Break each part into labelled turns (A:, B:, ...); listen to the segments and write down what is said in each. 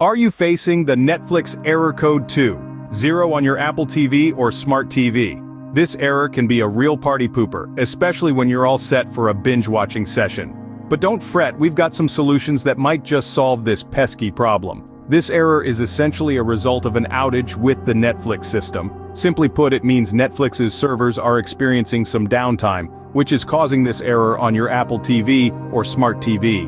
A: Are you facing the Netflix error code 2.0 on your Apple TV or Smart TV? This error can be a real party pooper, especially when you're all set for a binge-watching session. But don't fret, we've got some solutions that might just solve this pesky problem. This error is essentially a result of an outage with the Netflix system. Simply put, it means Netflix's servers are experiencing some downtime, which is causing this error on your Apple TV or Smart TV.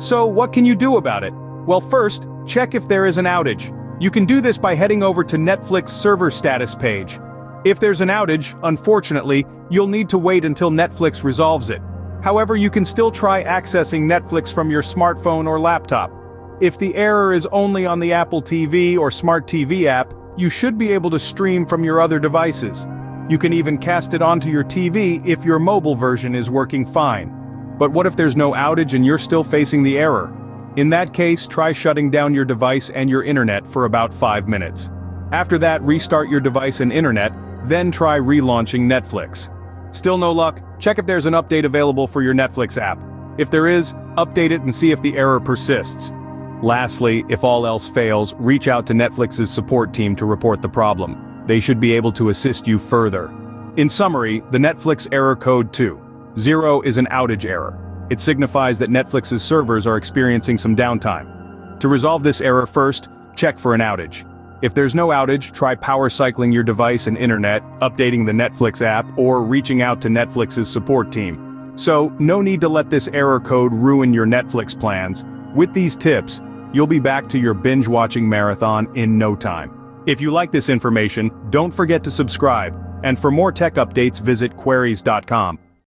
A: So what can you do about it? Well, first, check if there is an outage. You can do this by heading over to Netflix server status page. If there's an outage, unfortunately, you'll need to wait until Netflix resolves it. However, you can still try accessing Netflix from your smartphone or laptop. If the error is only on the Apple TV or Smart TV app, you should be able to stream from your other devices. You can even cast it onto your TV if your mobile version is working fine. But what if there's no outage and you're still facing the error? In that case, try shutting down your device and your internet for about 5 minutes. After that, restart your device and internet, then try relaunching Netflix. Still no luck? Check if there's an update available for your Netflix app. If there is, update it and see if the error persists. Lastly, if all else fails, reach out to Netflix's support team to report the problem. They should be able to assist you further. In summary, the Netflix error code 2.0 is an outage error. It signifies that Netflix's servers are experiencing some downtime. To resolve this error first, check for an outage. If there's no outage, try power cycling your device and internet, updating the Netflix app, or reaching out to Netflix's support team. So, no need to let this error code ruin your Netflix plans. With these tips, you'll be back to your binge-watching marathon in no time. If you like this information, don't forget to subscribe, and for more tech updates visit queries.com.